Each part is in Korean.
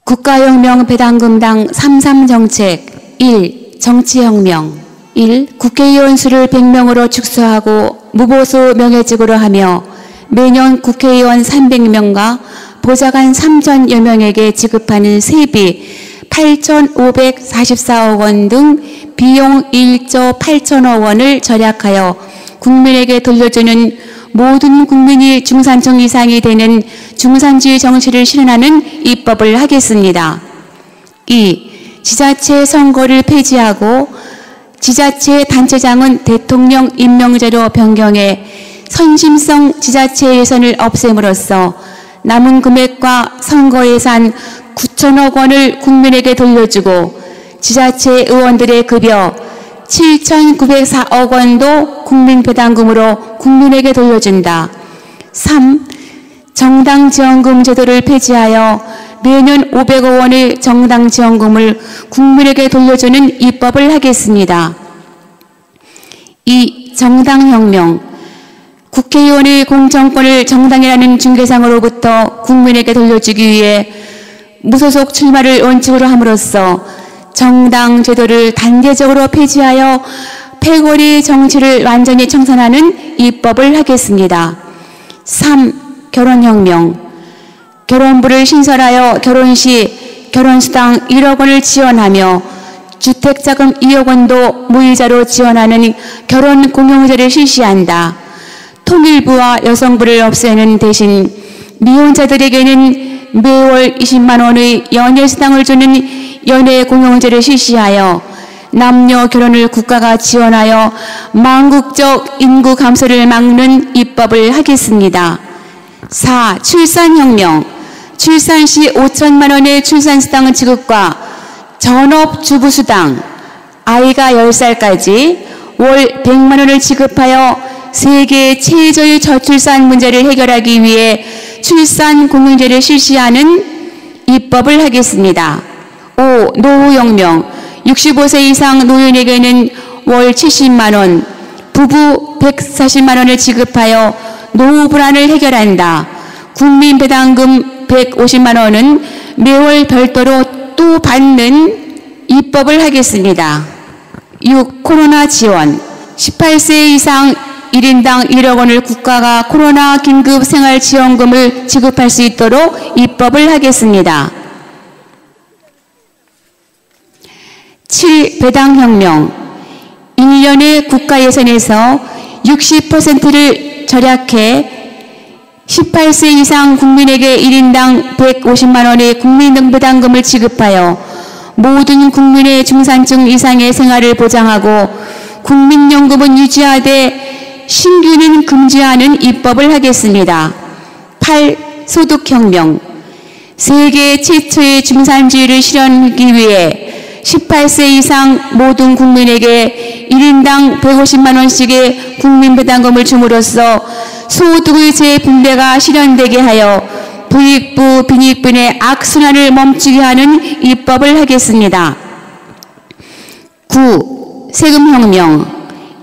국가혁명 배당금당 33정책 1. 정치혁명 1. 국회의원 수를 100명으로 축소하고 무보수 명예직으로 하며 매년 국회의원 300명과 보좌관 3,000여 명에게 지급하는 세비 8,544억 원 등 비용 1조 8천억 원을 절약하여 국민에게 돌려주는 모든 국민이 중산층 이상이 되는 중산주의 정치를 실현하는 입법을 하겠습니다. 2. 지자체 선거를 폐지하고 지자체 단체장은 대통령 임명제로 변경해 선심성 지자체 예산을 없앰으로써 남은 금액과 선거 예산 9천억 원을 국민에게 돌려주고 지자체 의원들의 급여 7,904억 원도 국민배당금으로 국민에게 돌려준다. 3. 정당지원금 제도를 폐지하여 매년 500억 원의 정당지원금을 국민에게 돌려주는 입법을 하겠습니다. 2. 정당혁명 국회의원의 공천권을 정당이라는 중개상으로부터 국민에게 돌려주기 위해 무소속 출마를 원칙으로 함으로써 정당 제도를 단계적으로 폐지하여 패거리 정치를 완전히 청산하는 입법을 하겠습니다. 3. 결혼혁명 결혼부를 신설하여 결혼시 결혼수당 1억 원을 지원하며 주택자금 2억 원도 무이자로 지원하는 결혼공용제를 실시한다. 통일부와 여성부를 없애는 대신 미혼자들에게는 매월 20만 원의 연예수당을 주는 연예공용제를 실시하여 남녀 결혼을 국가가 지원하여 망국적 인구 감소를 막는 입법을 하겠습니다. 4. 출산혁명 출산 시 5천만 원의 출산수당 지급과 전업주부수당 아이가 10살까지 월 100만 원을 지급하여 세계 최저의 저출산 문제를 해결하기 위해 출산공용제를 실시하는 입법을 하겠습니다. 5. 노후혁명 65세 이상 노인에게는 월 70만 원, 부부 140만 원을 지급하여 노후 불안을 해결한다. 국민배당금 150만 원은 매월 별도로 또 받는 입법을 하겠습니다. 6. 코로나 지원 18세 이상 1인당 1억 원을 국가가 코로나 긴급 생활지원금을 지급할 수 있도록 입법을 하겠습니다. 7. 배당혁명 1년에 국가 예산에서 60%를 절약해 18세 이상 국민에게 1인당 150만 원의 국민등배당금을 지급하여 모든 국민의 중산층 이상의 생활을 보장하고 국민연금은 유지하되 신규는 금지하는 입법을 하겠습니다. 8. 소득혁명 세계 최초의 중산주의를 실현하기 위해 18세 이상 모든 국민에게 1인당 150만 원씩의 국민배당금을 줌으로써 소득의 재분배가 실현되게 하여 부익부, 빈익빈의 악순환을 멈추게 하는 입법을 하겠습니다. 9. 세금혁명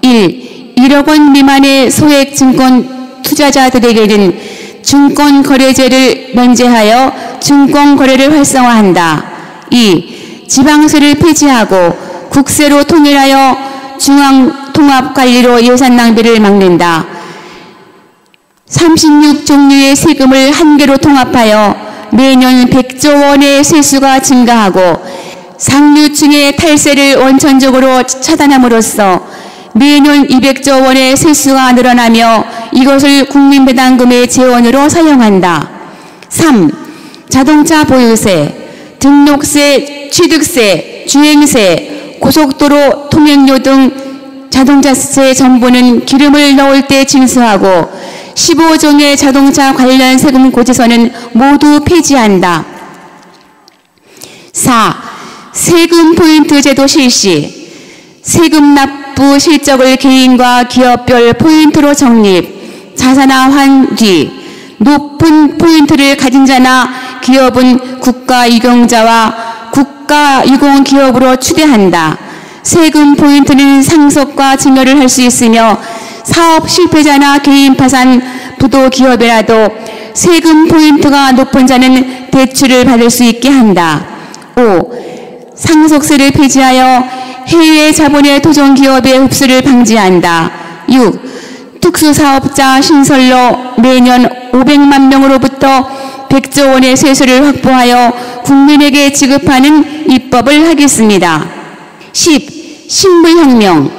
1. 1억 원 미만의 소액 증권 투자자들에게는 증권거래제를 면제하여 증권거래를 활성화한다. 2. 지방세를 폐지하고 국세로 통일하여 중앙통합관리로 예산 낭비를 막는다. 36종류의 세금을 한 개로 통합하여 매년 100조 원의 세수가 증가하고 상류층의 탈세를 원천적으로 차단함으로써 매년 200조 원의 세수가 늘어나며 이것을 국민배당금의 재원으로 사용한다. 3. 자동차 보유세, 등록세, 취득세, 주행세, 고속도로 통행료 등 자동차세 전부는 기름을 넣을 때 징수하고 15종의 자동차 관련 세금 고지서는 모두 폐지한다. 4. 세금 포인트 제도 실시 세금 납부 실적을 개인과 기업별 포인트로 적립, 자산화한 뒤 높은 포인트를 가진 자나 기업은 국가유공자와 국가유공기업으로 추대한다. 세금 포인트는 상속과 증여를 할 수 있으며 사업 실패자나 개인 파산, 부도 기업이라도 세금 포인트가 높은 자는 대출을 받을 수 있게 한다. 5. 상속세를 폐지하여 해외 자본의 토종 기업의 흡수를 방지한다. 6. 특수사업자 신설로 매년 500만 명으로부터 100조 원의 세수를 확보하여 국민에게 지급하는 입법을 하겠습니다. 10. 신불혁명.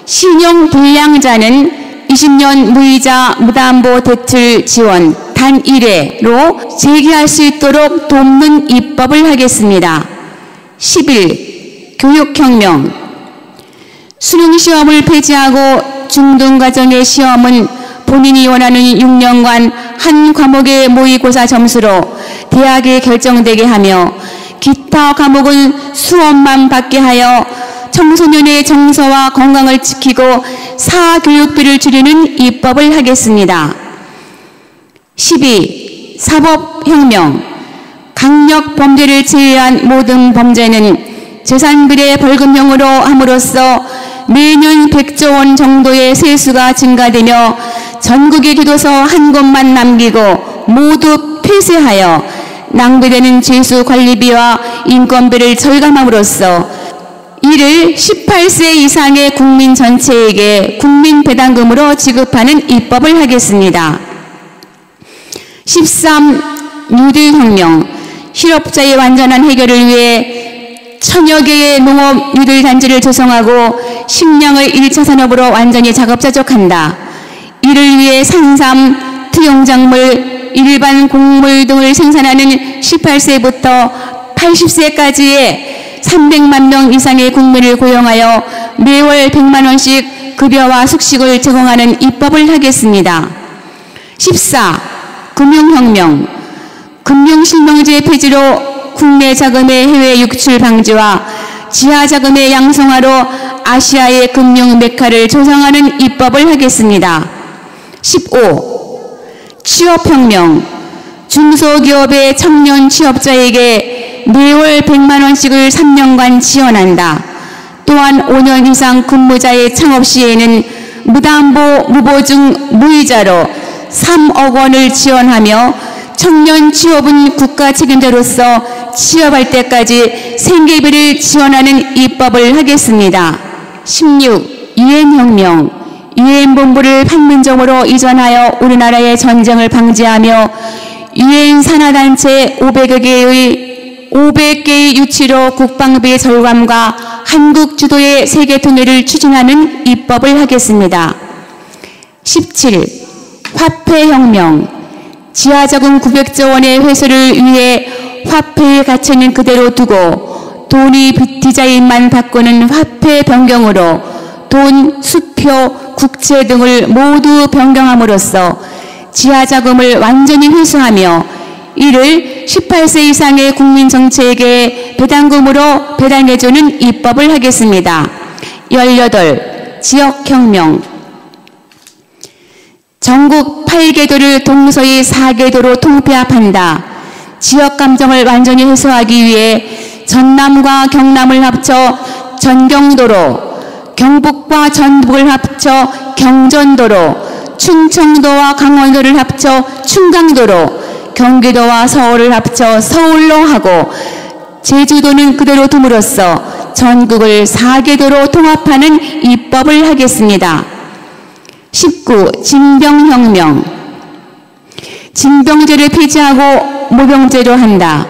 신용 불량자는 20년 무이자 무담보 대출 지원 단 1회로 재개할 수 있도록 돕는 입법을 하겠습니다. 11. 교육혁명. 수능시험을 폐지하고 중등과정의 시험은 본인이 원하는 6년간 한 과목의 모의고사 점수로 대학에 결정되게 하며 기타 과목은 수업만 받게 하여 청소년의 정서와 건강을 지키고 사교육비를 줄이는 입법을 하겠습니다. 12. 사법혁명. 강력 범죄를 제외한 모든 범죄는 재산비례 벌금형으로 함으로써 매년 100조 원 정도의 세수가 증가되며 전국의 교도소 한 곳만 남기고 모두 폐쇄하여 낭비되는 죄수 관리비와 인건비를 절감함으로써 이를 18세 이상의 국민 전체에게 국민배당금으로 지급하는 입법을 하겠습니다. 13. 뉴딜혁명. 실업자의 완전한 해결을 위해 1000여 개의 농업 뉴딜단지를 조성하고 식량을 1차 산업으로 완전히 작업자족한다. 이를 위해 산삼, 특용작물, 일반 곡물 등을 생산하는 18세부터 80세까지의 300만 명 이상의 국민을 고용하여 매월 100만 원씩 급여와 숙식을 제공하는 입법을 하겠습니다. 14. 금융혁명. 금융실명제 폐지로 국내 자금의 해외 유출 방지와 지하 자금의 양성화로 아시아의 금융 메카를 조성하는 입법을 하겠습니다. 15. 취업혁명. 중소기업의 청년 취업자에게 매월 100만 원씩을 3년간 지원한다. 또한 5년 이상 근무자의 창업 시에는 무담보 무보증 무이자로 3억 원을 지원하며 청년 취업은 국가 책임자로서 취업할 때까지 생계비를 지원하는 입법을 하겠습니다. 16. 유엔혁명. 유엔본부를 판문점으로 이전하여 우리나라의 전쟁을 방지하며 유엔 산하단체 500개의 유치로 국방비 절감과 한국 주도의 세계 통일을 추진하는 입법을 하겠습니다. 17. 화폐혁명. 지하자금 900조 원의 회수를 위해 화폐의 가치는 그대로 두고 돈이 디자인만 바꾸는 화폐 변경으로 돈, 수표, 국채 등을 모두 변경함으로써 지하자금을 완전히 회수하며 이를 18세 이상의 국민 전체에게 배당금으로 배당해주는 입법을 하겠습니다. 18. 지역혁명. 전국 8개도를 동서히 4개도로 통폐합한다. 지역감정을 완전히 해소하기 위해 전남과 경남을 합쳐 전경도로, 경북과 전북을 합쳐 경전도로, 충청도와 강원도를 합쳐 충강도로, 경기도와 서울을 합쳐 서울로 하고 제주도는 그대로 둠으로써 전국을 4개도로 통합하는 입법을 하겠습니다. 19. 징병혁명. 징병제를 폐지하고 모병제로 한다.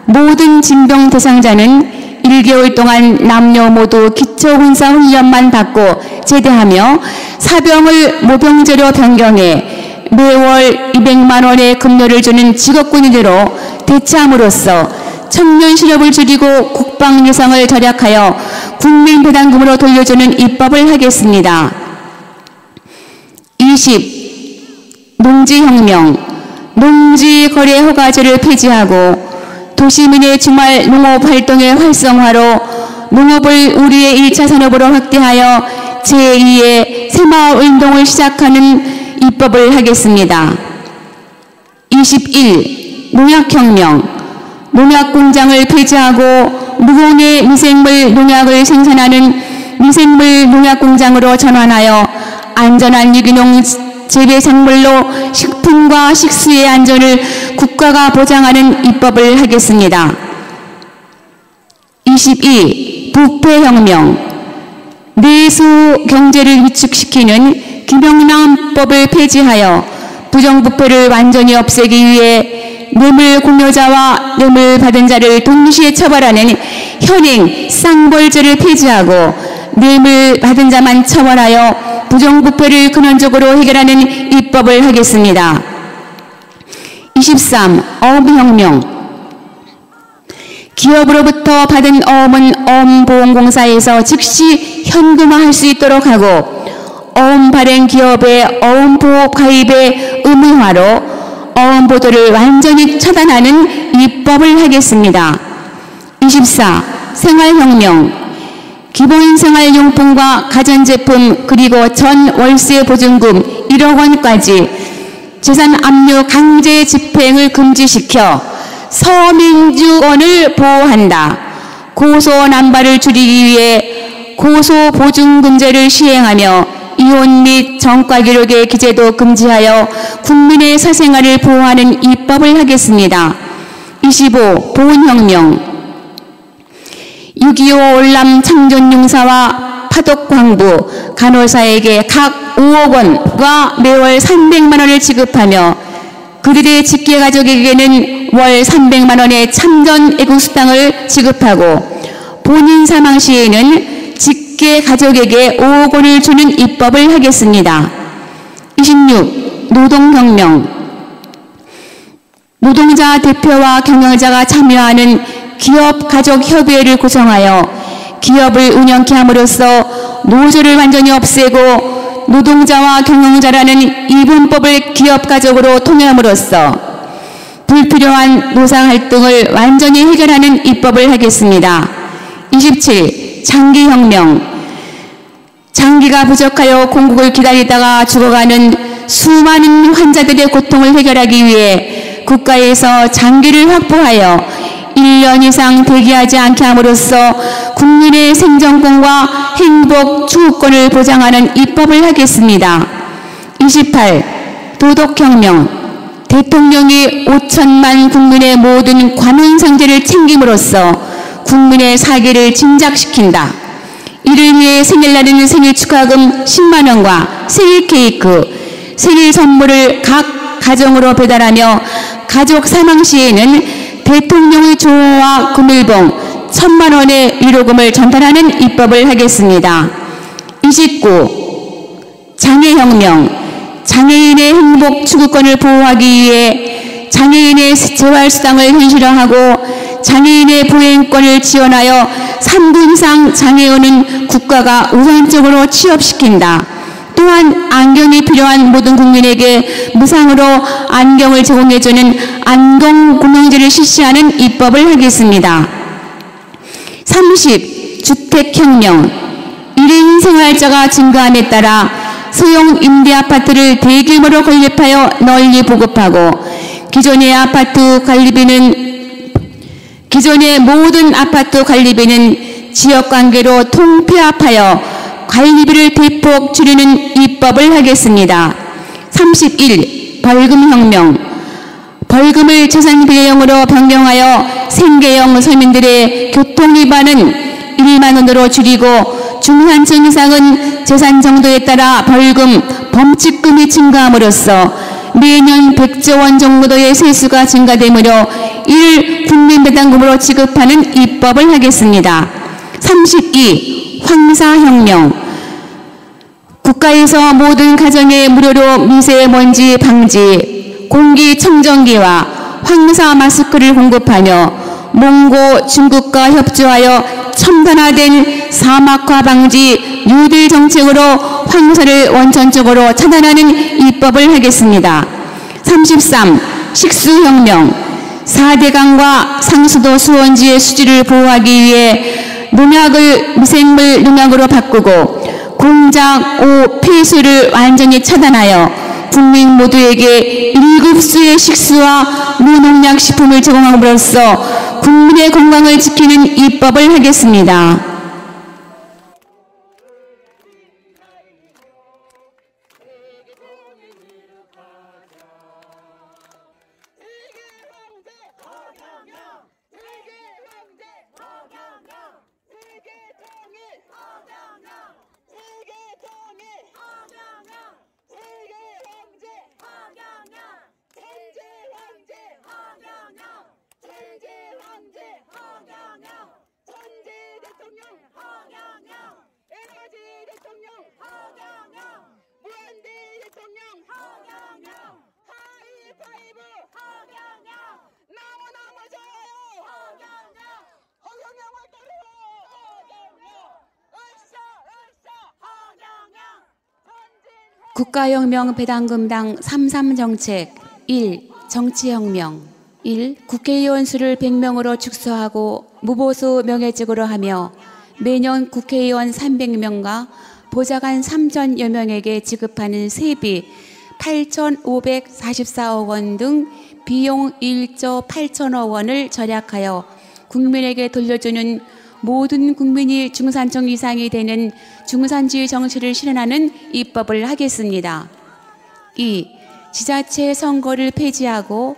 모든 징병 대상자는 1개월 동안 남녀 모두 기초군사훈련만 받고 제대하며 사병을 모병제로 변경해 매월 200만 원의 급료를 주는 직업군인으로 대체함으로써 청년 실업을 줄이고 국방 예산을 절약하여 국민배당금으로 돌려주는 입법을 하겠습니다. 20. 농지혁명. 농지거래 허가제를 폐지하고 도시민의 주말 농업활동의 활성화로 농업을 우리의 1차 산업으로 확대하여 제2의 새마을운동을 시작하는 입법을 하겠습니다. 21. 농약혁명. 농약공장을 폐지하고 무공해 미생물 농약을 생산하는 미생물 농약공장으로 전환하여 안전한 유기농 재배작물로 식품과 식수의 안전을 국가가 보장하는 입법을 하겠습니다. 22. 부패혁명. 내수 경제를 위축시키는 김영란법을 폐지하여 부정부패를 완전히 없애기 위해 뇌물 공여자와 뇌물 받은 자를 동시에 처벌하는 현행 쌍벌죄를 폐지하고 뇌물 받은 자만 처벌하여 부정부패를 근원적으로 해결하는 입법을 하겠습니다. 23. 어업혁명. 기업으로부터 받은 어음은 어음보험공사에서 즉시 현금화할 수 있도록 하고 어음 발행 기업의 어음보험 가입의 의무화로 어음보도를 완전히 처단하는 입법을 하겠습니다. 24. 생활혁명. 기본생활용품과 가전제품 그리고 전 월세 보증금 1억 원까지 재산 압류 강제 집행을 금지시켜 서민주권을 보호한다. 고소난발을 줄이기 위해 고소보증금제를 시행하며 이혼 및 전과 기록의 기재도 금지하여 국민의 사생활을 보호하는 입법을 하겠습니다. 25. 보훈혁명. 6.25 월남 창전용사와 파독광부, 간호사에게 각 5억 원과 매월 300만 원을 지급하며 그들의 직계가족에게는 월 300만 원의 참전 애국수당을 지급하고 본인 사망 시에는 직계가족에게 5억 원을 주는 입법을 하겠습니다. 26. 노동혁명. 노동자 대표와 경영자가 참여하는 기업가족협의회를 구성하여 기업을 운영케 함으로써 노조를 완전히 없애고 노동자와 경영자라는 이분법을 기업가족으로 통일함으로써 불필요한 노사갈등을 완전히 해결하는 입법을 하겠습니다. 27. 장기혁명. 장기가 부족하여 공국을 기다리다가 죽어가는 수많은 환자들의 고통을 해결하기 위해 국가에서 장기를 확보하여 1년 이상 대기하지 않게 함으로써 국민의 생존권과 행복 추구권을 보장하는 입법을 하겠습니다. 28. 도덕혁명. 대통령이 5천만 국민의 모든 관훈상제를 챙김으로써 국민의 사기를 진작시킨다. 이를 위해 생일날에는 생일 축하금 10만 원과 생일 케이크, 생일 선물을 각 가정으로 배달하며 가족 사망 시에는 대통령의 조호와 금일봉 1,000만 원의 위로금을 전달하는 입법을 하겠습니다. 29. 장애혁명. 장애인의 행복 추구권을 보호하기 위해 장애인의 재활수당을 현실화하고 장애인의 보행권을 지원하여 3분 이상 장애인은 국가가 우선적으로 취업시킨다. 또한 안경이 필요한 모든 국민에게 무상으로 안경을 제공해주는 안경공용제를 실시하는 입법을 하겠습니다. 30. 주택혁명. 1인 생활자가 증가함에 따라 소형 임대아파트를 대규모로 건립하여 널리 보급하고 기존의 모든 아파트 관리비는 지역관계로 통폐합하여 관리비를 대폭 줄이는 입법을 하겠습니다. 31. 벌금혁명. 벌금을 재산비례형으로 변경하여 생계형 서민들의 교통위반은 1만 원으로 줄이고 중산층 이상은 재산 정도에 따라 벌금, 범칙금이 증가함으로써 매년 100조 원 정도의 세수가 증가되므로 이를 국민배당금으로 지급하는 입법을 하겠습니다. 32. 황사혁명. 국가에서 모든 가정에 무료로 미세먼지 방지, 공기청정기와 황사 마스크를 공급하며 몽고 중국과 협조하여 첨단화된 사막화 방지 뉴딜 정책으로 황사를 원천적으로 차단하는 입법을 하겠습니다. 33. 식수혁명. 4대강과 상수도 수원지의 수질을 보호하기 위해 농약을 미생물 농약으로 바꾸고 공작, 오, 폐수를 완전히 차단하여 국민 모두에게 1급수의 식수와 무농약 식품을 제공함으로써 국민의 건강을 지키는 입법을 하겠습니다. 국가혁명 배당금당 33 정책 1. 정치혁명 1. 국회의원 수를 100명으로 축소하고 무보수 명예직으로 하며 매년 국회의원 300명과 보좌관 3,000여 명에게 지급하는 세비 8,544억 원 등 비용 1조 8천억 원을 절약하여 국민에게 돌려주는 모든 국민이 중산층 이상이 되는 중산주의 정치를 실현하는 입법을 하겠습니다. 2. 지자체 선거를 폐지하고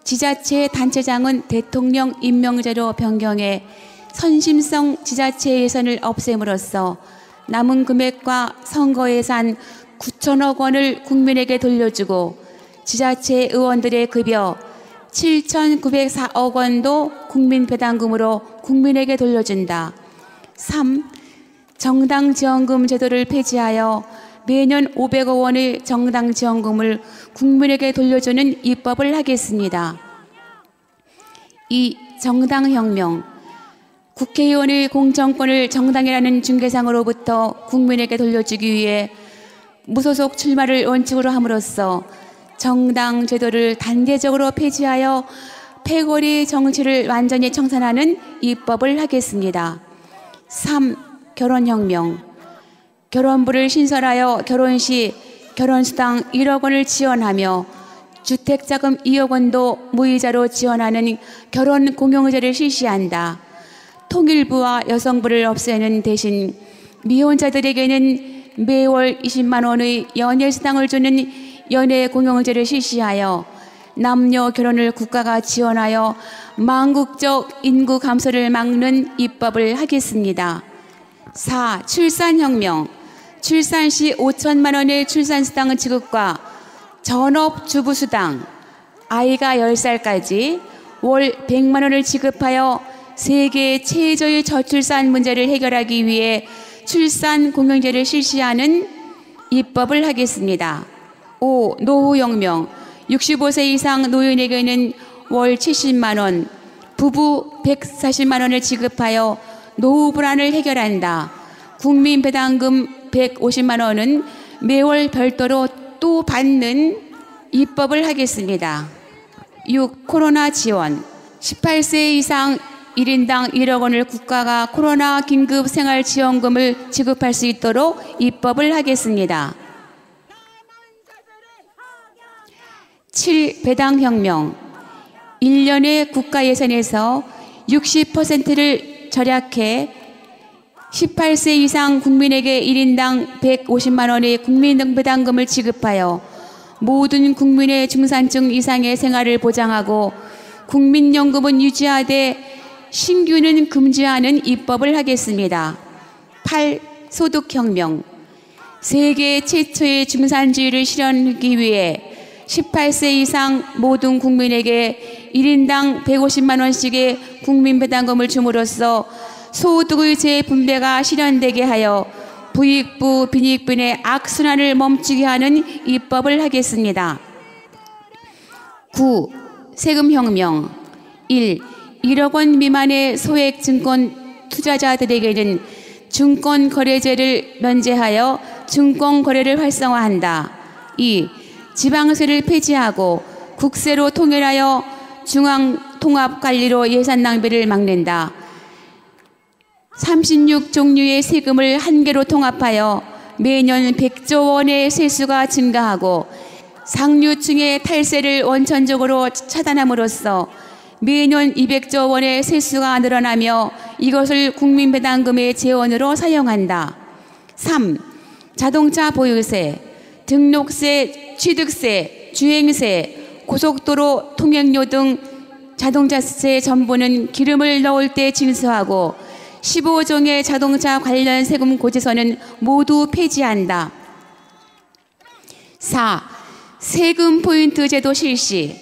지자체 단체장은 대통령 임명제로 변경해 선심성 지자체 예산을 없앰으로써 남은 금액과 선거 예산 9천억 원을 국민에게 돌려주고 지자체 의원들의 급여 7,904억 원도 국민 배당금으로 국민에게 돌려준다. 3. 정당 지원금 제도를 폐지하여 매년 500억 원의 정당 지원금을 국민에게 돌려주는 입법을 하겠습니다. 2. 정당혁명. 국회의원의 공천권을 정당이라는 중개상으로부터 국민에게 돌려주기 위해 무소속 출마를 원칙으로 함으로써 정당 제도를 단계적으로 폐지하여 패거리 정치를 완전히 청산하는 입법을 하겠습니다. 3. 결혼혁명. 결혼부를 신설하여 결혼 시 결혼수당 1억 원을 지원하며 주택자금 2억 원도 무이자로 지원하는 결혼공용제를 실시한다. 통일부와 여성부를 없애는 대신 미혼자들에게는 매월 20만 원의 연예수당을 주는 연예공용제를 실시하여 남녀 결혼을 국가가 지원하여 망국적 인구 감소를 막는 입법을 하겠습니다. 4. 출산혁명. 출산 시 5천만 원의 출산수당 지급과 전업주부수당, 아이가 10살까지 월 100만 원을 지급하여 세계 최저의 저출산 문제를 해결하기 위해 출산공용제를 실시하는 입법을 하겠습니다. 5. 노후혁명. 65세 이상 노인에게는 월 70만 원, 부부 140만 원을 지급하여 노후 불안을 해결한다. 국민 배당금 150만 원은 매월 별도로 또 받는 입법을 하겠습니다. 6. 코로나 지원. 18세 이상 1인당 1억 원을 국가가 코로나 긴급 생활지원금을 지급할 수 있도록 입법을 하겠습니다. 7. 배당혁명. 1년의 국가 예산에서 60%를 절약해 18세 이상 국민에게 1인당 150만 원의 국민배당금을 지급하여 모든 국민의 중산층 이상의 생활을 보장하고 국민연금은 유지하되 신규는 금지하는 입법을 하겠습니다. 8. 소득혁명. 세계 최초의 중산주의를 실현하기 위해 18세 이상 모든 국민에게 1인당 150만 원씩의 국민배당금을 줌으로써 소득의 재분배가 실현되게 하여 부익부, 빈익빈의 악순환을 멈추게 하는 입법을 하겠습니다. 9. 세금혁명. 1. 1억 원 미만의 소액 증권 투자자들에게는 증권거래제를 면제하여 증권거래를 활성화한다. 2. 지방세를 폐지하고 국세로 통일하여 중앙통합관리로 예산 낭비를 막는다. 36종류의 세금을 한 개로 통합하여 매년 100조 원의 세수가 증가하고 상류층의 탈세를 원천적으로 차단함으로써 매년 200조 원의 세수가 늘어나며 이것을 국민배당금의 재원으로 사용한다. 3. 자동차 보유세, 등록세, 취득세, 주행세, 고속도로 통행료 등 자동차세 전부는 기름을 넣을 때 징수하고 15종의 자동차 관련 세금 고지서는 모두 폐지한다. 4. 세금 포인트 제도 실시.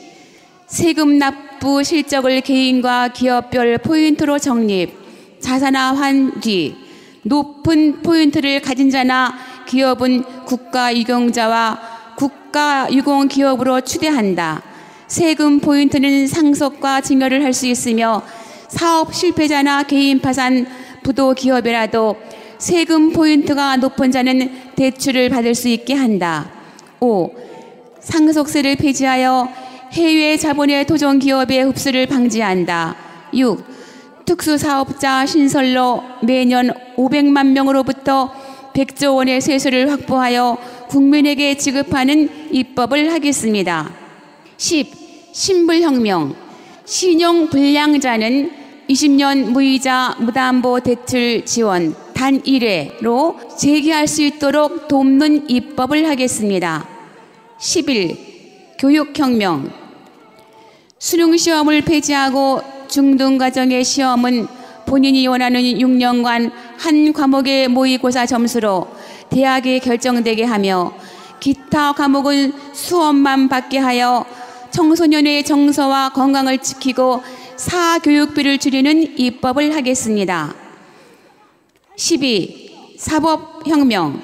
세금 납부 실적을 개인과 기업별 포인트로 적립, 자산화한 뒤 높은 포인트를 가진 자나 기업은 국가유공자와 국가유공기업으로 추대한다. 세금 포인트는 상속과 증여를 할 수 있으며 사업 실패자나 개인 파산, 부도 기업이라도 세금 포인트가 높은 자는 대출을 받을 수 있게 한다. 5. 상속세를 폐지하여 해외 자본의 토종 기업의 흡수를 방지한다. 6. 특수사업자 신설로 매년 500만 명으로부터 100조 원의 세수를 확보하여 국민에게 지급하는 입법을 하겠습니다. 10. 신불혁명. 신용불량자는 20년 무이자 무담보 대출 지원 단 1회로 재개할 수 있도록 돕는 입법을 하겠습니다. 11. 교육혁명. 수능시험을 폐지하고 중등과정의 시험은 본인이 원하는 6년간 한 과목의 모의고사 점수로 대학에 결정되게 하며 기타 과목은 수업만 받게 하여 청소년의 정서와 건강을 지키고 사교육비를 줄이는 입법을 하겠습니다. 12. 사법혁명.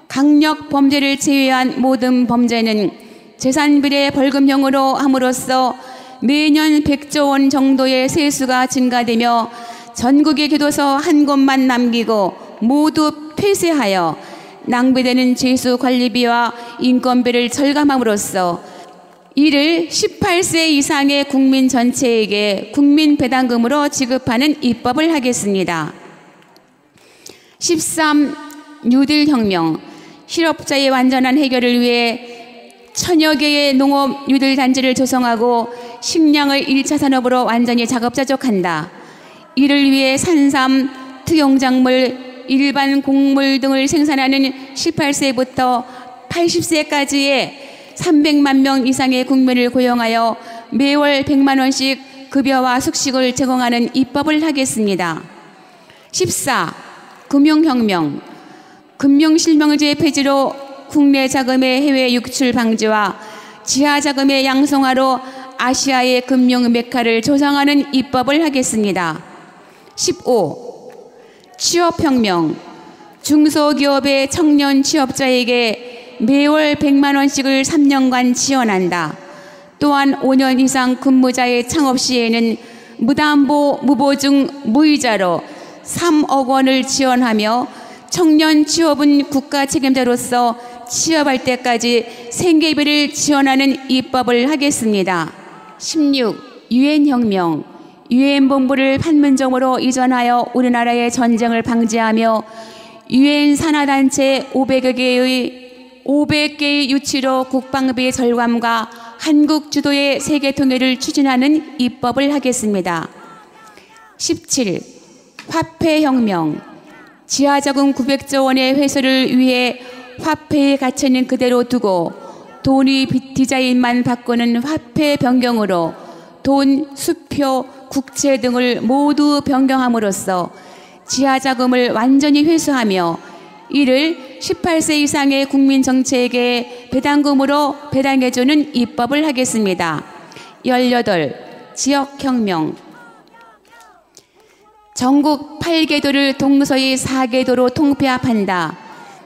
강력 범죄를 제외한 모든 범죄는 재산비례 벌금형으로 함으로써 매년 100조 원 정도의 세수가 증가되며 전국의 교도소 한 곳만 남기고 모두 폐쇄하여 낭비되는 죄수 관리비와 인건비를 절감함으로써 이를 18세 이상의 국민 전체에게 국민 배당금으로 지급하는 입법을 하겠습니다. 13. 뉴딜 혁명. 실업자의 완전한 해결을 위해 1000여 개의 농업 뉴딜 단지를 조성하고 식량을 1차 산업으로 완전히 자급자족한다. 이를 위해 산삼, 특용작물, 일반 곡물 등을 생산하는 18세부터 80세까지의 300만 명 이상의 국민을 고용하여 매월 100만 원씩 급여와 숙식을 제공하는 입법을 하겠습니다. 14. 금융혁명. 금융실명제 폐지로 국내 자금의 해외 유출 방지와 지하 자금의 양성화로 아시아의 금융 메카를 조성하는 입법을 하겠습니다. 15. 취업혁명. 중소기업의 청년 취업자에게 매월 100만 원씩을 3년간 지원한다. 또한 5년 이상 근무자의 창업 시에는 무담보, 무보증, 무이자로 3억 원을 지원하며 청년 취업은 국가 책임자로서 취업할 때까지 생계비를 지원하는 입법을 하겠습니다. 16. 유엔혁명. 유엔본부를 판문점으로 이전하여 우리나라의 전쟁을 방지하며 유엔 산하단체 500개의 유치로 국방비 절감과 한국 주도의 세계 통일을 추진하는 입법을 하겠습니다. 17. 화폐혁명. 지하자금 900조 원의 회수를 위해 화폐의 가치는 그대로 두고 돈이 디자인만 바꾸는 화폐 변경으로 돈, 수표, 국채 등을 모두 변경함으로써 지하자금을 완전히 회수하며 이를 18세 이상의 국민 전체에게 배당금으로 배당해주는 입법을 하겠습니다. 18. 지역혁명. 전국 8개도를 동서의 4개도로 통폐합한다.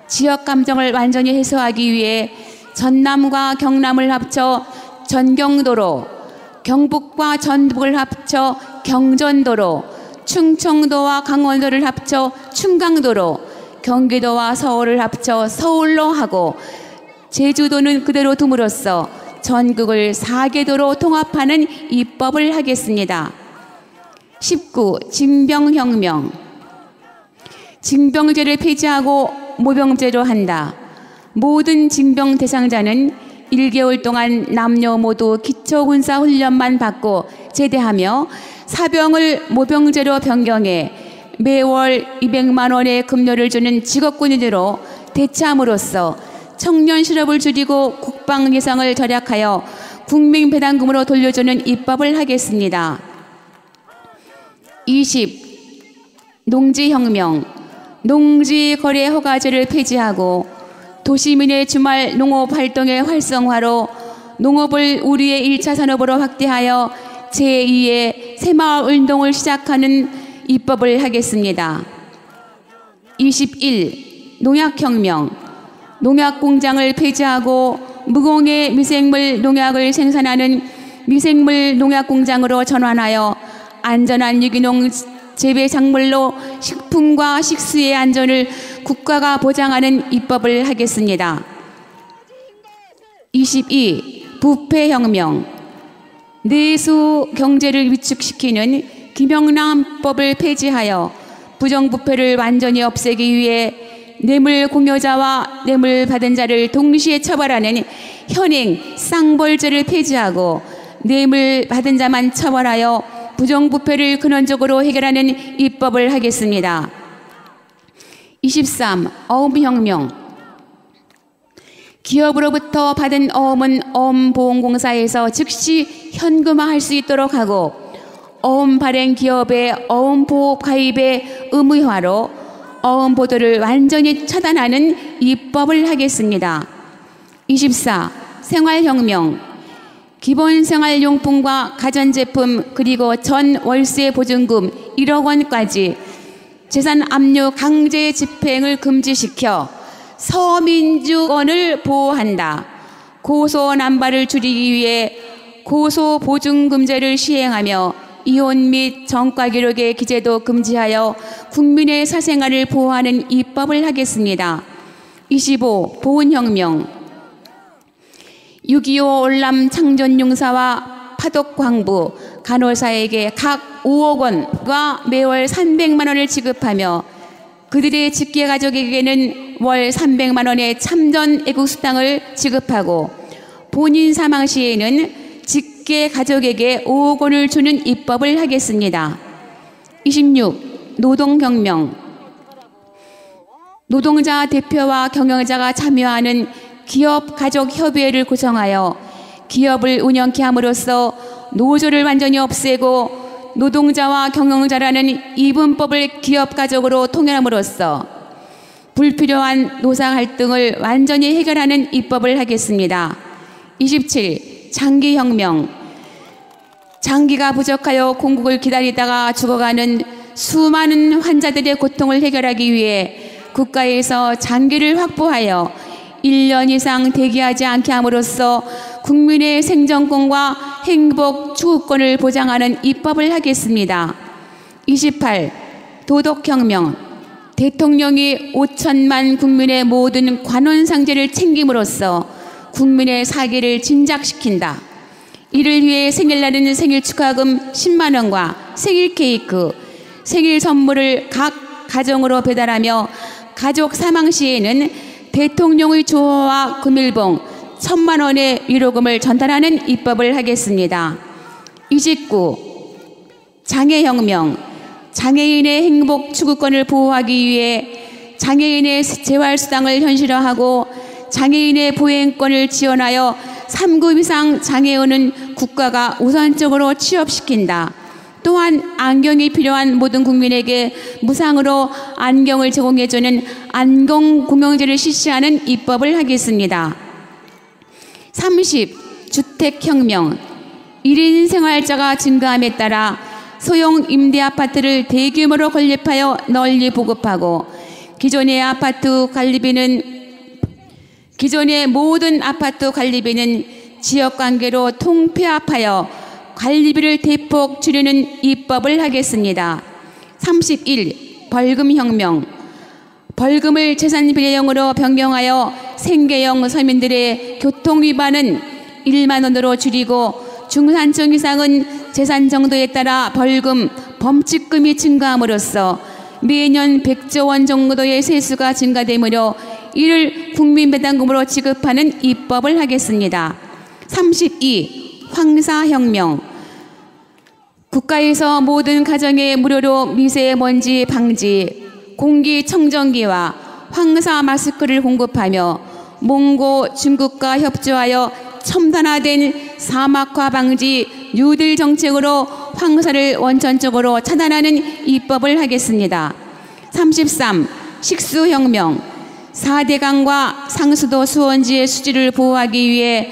지역감정을 완전히 해소하기 위해 전남과 경남을 합쳐 전경도로, 경북과 전북을 합쳐 경전도로, 충청도와 강원도를 합쳐 충강도로, 경기도와 서울을 합쳐 서울로 하고 제주도는 그대로 둠으로써 전국을 4개도로 통합하는 입법을 하겠습니다. 19. 징병혁명. 징병제를 폐지하고 모병제로 한다. 모든 징병 대상자는 1개월 동안 남녀 모두 기초군사훈련만 받고 제대하며 사병을 모병제로 변경해 매월 200만 원의 급료를 주는 직업군인으로 대체함으로써 청년 실업을 줄이고 국방 예산을 절약하여 국민 배당금으로 돌려주는 입법을 하겠습니다. 20. 농지혁명. 농지거래 허가제를 폐지하고 도시민의 주말 농업활동의 활성화로 농업을 우리의 1차 산업으로 확대하여 제2의 새마을운동을 시작하는 입법을 하겠습니다. 21. 농약혁명. 농약공장을 폐지하고 무공해 미생물 농약을 생산하는 미생물 농약공장으로 전환하여 안전한 유기농 재배 작물로 식품과 식수의 안전을 국가가 보장하는 입법을 하겠습니다. 22. 부패혁명. 내수 경제를 위축시키는 김영란법을 폐지하여 부정부패를 완전히 없애기 위해 뇌물 공여자와 뇌물 받은 자를 동시에 처벌하는 현행 쌍벌죄를 폐지하고 뇌물 받은 자만 처벌하여 부정부패를 근원적으로 해결하는 입법을 하겠습니다. 23. 어음혁명. 기업으로부터 받은 어음은 어음보험공사에서 즉시 현금화할 수 있도록 하고 어음 발행 기업의 어음보호 가입의 의무화로 어음 보도를 완전히 차단하는 입법을 하겠습니다. 24. 생활혁명. 기본 생활용품과 가전제품 그리고 전 월세 보증금 1억 원까지 재산 압류 강제 집행을 금지시켜 서민주권을 보호한다. 고소 남발을 줄이기 위해 고소 보증금제를 시행하며 이혼 및 전과 기록의 기재도 금지하여 국민의 사생활을 보호하는 입법을 하겠습니다. 25. 보훈혁명. 6.25 올람 창전용사와 파독광부, 간호사에게 각 5억 원과 매월 300만 원을 지급하며 그들의 직계가족에게는 월 300만 원의 참전 애국수당을 지급하고 본인 사망 시에는 직계가족에게 5억 원을 주는 입법을 하겠습니다. 26. 노동혁명. 노동자 대표와 경영자가 참여하는 기업가족협의회를 구성하여 기업을 운영케 함으로써 노조를 완전히 없애고 노동자와 경영자라는 이분법을 기업가족으로 통일함으로써 불필요한 노사 갈등을 완전히 해결하는 입법을 하겠습니다. 27. 장기혁명. 장기가 부족하여 공급을 기다리다가 죽어가는 수많은 환자들의 고통을 해결하기 위해 국가에서 장기를 확보하여 1년 이상 대기하지 않게 함으로써 국민의 생존권과 행복 추구권을 보장하는 입법을 하겠습니다. 28. 도덕혁명. 대통령이 5천만 국민의 모든 관원상제를 챙김으로써 국민의 사기를 진작시킨다. 이를 위해 생일날에는 생일 축하금 10만 원과 생일 케이크, 생일 선물을 각 가정으로 배달하며 가족 사망 시에는 대통령의 조호와 금일봉 1,000만 원의 위로금을 전달하는 입법을 하겠습니다. 29. 장애혁명. 장애인의 행복 추구권을 보호하기 위해 장애인의 재활수당을 현실화하고 장애인의 보행권을 지원하여 3급 이상 장애인은 국가가 우선적으로 취업시킨다. 또한 안경이 필요한 모든 국민에게 무상으로 안경을 제공해주는 안경공영제를 실시하는 입법을 하겠습니다. 30. 주택혁명. 1인 생활자가 증가함에 따라 소형 임대아파트를 대규모로 건립하여 널리 보급하고 기존의 모든 아파트 관리비는 지역관계로 통폐합하여 관리비를 대폭 줄이는 입법을 하겠습니다. 31. 벌금혁명. 벌금을 재산비례형으로 변경하여 생계형 서민들의 교통위반은 1만 원으로 줄이고 중산층 이상은 재산 정도에 따라 벌금, 범칙금이 증가함으로써 매년 100조 원 정도의 세수가 증가되므로 이를 국민배당금으로 지급하는 입법을 하겠습니다. 32. 황사혁명. 국가에서 모든 가정에 무료로 미세먼지 방지, 공기청정기와 황사 마스크를 공급하며 몽고 중국과 협조하여 첨단화된 사막화 방지 뉴딜 정책으로 황사를 원천적으로 차단하는 입법을 하겠습니다. 33. 식수혁명. 4대강과 상수도 수원지의 수질을 보호하기 위해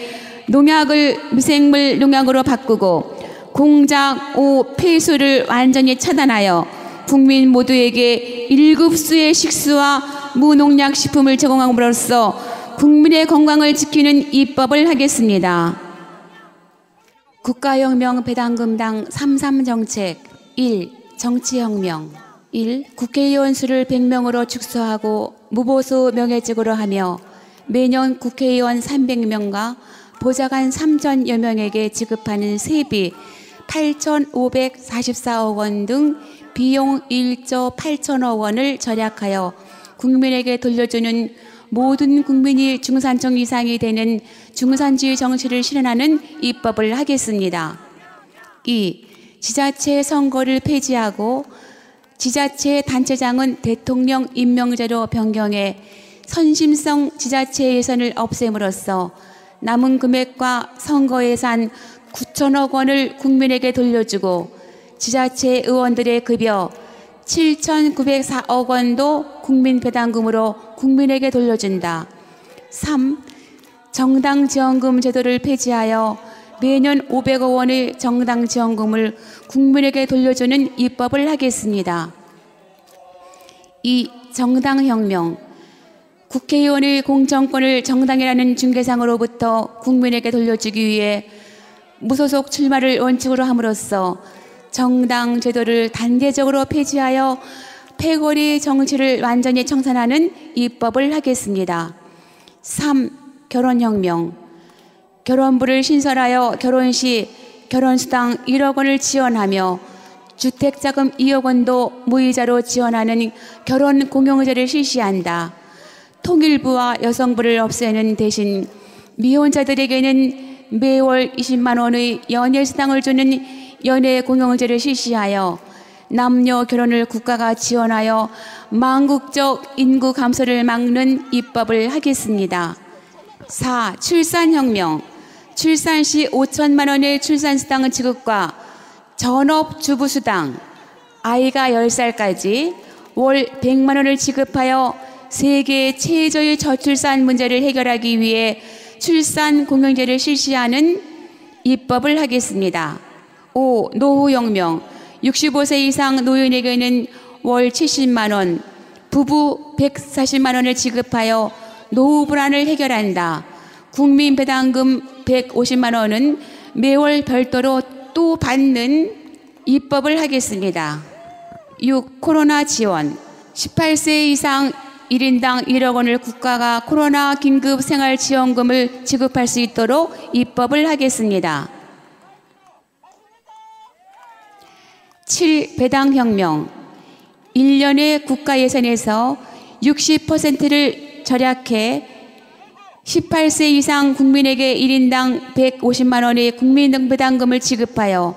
농약을 미생물 농약으로 바꾸고 공작, 폐수를 완전히 차단하여 국민 모두에게 1급수의 식수와 무농약 식품을 제공함으로써 국민의 건강을 지키는 입법을 하겠습니다. 국가혁명 배당금당 33정책 1. 정치혁명 1. 국회의원 수를 100명으로 축소하고 무보수 명예직으로 하며 매년 국회의원 300명과 보좌관 3,000여 명에게 지급하는 세비 8,544억 원 등 비용 1조 8천억 원을 절약하여 국민에게 돌려주는 모든 국민이 중산층 이상이 되는 중산주의 정치를 실현하는 입법을 하겠습니다. 2. 지자체 선거를 폐지하고 지자체 단체장은 대통령 임명제로 변경해 선심성 지자체 예산을 없앰으로써 남은 금액과 선거 예산 9천억 원을 국민에게 돌려주고 지자체 의원들의 급여 7,904억 원도 국민 배당금으로 국민에게 돌려준다. 3. 정당 지원금 제도를 폐지하여 매년 500억 원의 정당 지원금을 국민에게 돌려주는 입법을 하겠습니다. 2. 정당혁명 국회의원의 공천권을 정당이라는 중개상으로부터 국민에게 돌려주기 위해 무소속 출마를 원칙으로 함으로써 정당 제도를 단계적으로 폐지하여 패거리 정치를 완전히 청산하는 입법을 하겠습니다. 3. 결혼혁명 결혼부를 신설하여 결혼 시 결혼수당 1억 원을 지원하며 주택자금 2억 원도 무이자로 지원하는 결혼공용제를 실시한다. 통일부와 여성부를 없애는 대신 미혼자들에게는 매월 20만 원의 연예수당을 주는 연예공용제를 실시하여 남녀 결혼을 국가가 지원하여 망국적 인구 감소를 막는 입법을 하겠습니다. 4. 출산혁명 출산 시 5천만 원의 출산수당 지급과 전업주부수당 아이가 10살까지 월 100만 원을 지급하여 세계 최저의 저출산 문제를 해결하기 위해 출산공용제를 실시하는 입법을 하겠습니다. 5. 노후혁명 65세 이상 노인에게는 월 70만 원, 부부 140만 원을 지급하여 노후 불안을 해결한다. 국민배당금 150만 원은 매월 별도로 또 받는 입법을 하겠습니다. 6. 코로나 지원 18세 이상 1인당 1억 원을 국가가 코로나 긴급 생활지원금을 지급할 수 있도록 입법을 하겠습니다. 7. 배당혁명 1년의 국가 예산에서 60%를 절약해 18세 이상 국민에게 1인당 150만 원의 국민배당금을 지급하여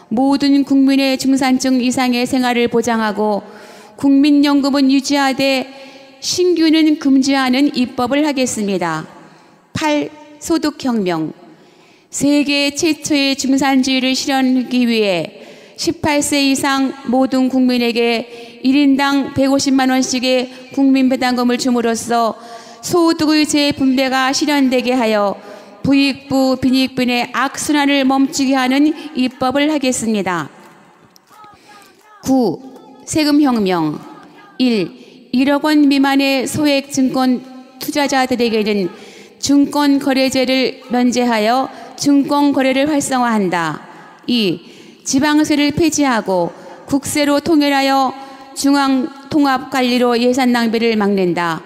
모든 국민의 중산층 이상의 생활을 보장하고 국민연금은 유지하되 신규는 금지하는 입법을 하겠습니다. 8. 소득혁명 세계 최초의 중산주의를 실현하기 위해 18세 이상 모든 국민에게 1인당 150만 원씩의 국민배당금을 줌으로써 소득의 재분배가 실현되게 하여 부익부 빈익빈의 악순환을 멈추게 하는 입법을 하겠습니다. 9. 세금혁명 1. 1억 원 미만의 소액 증권 투자자들에게는 증권거래제를 면제하여 증권거래를 활성화한다. 2. 지방세를 폐지하고 국세로 통일하여 중앙통합관리로 예산 낭비를 막는다.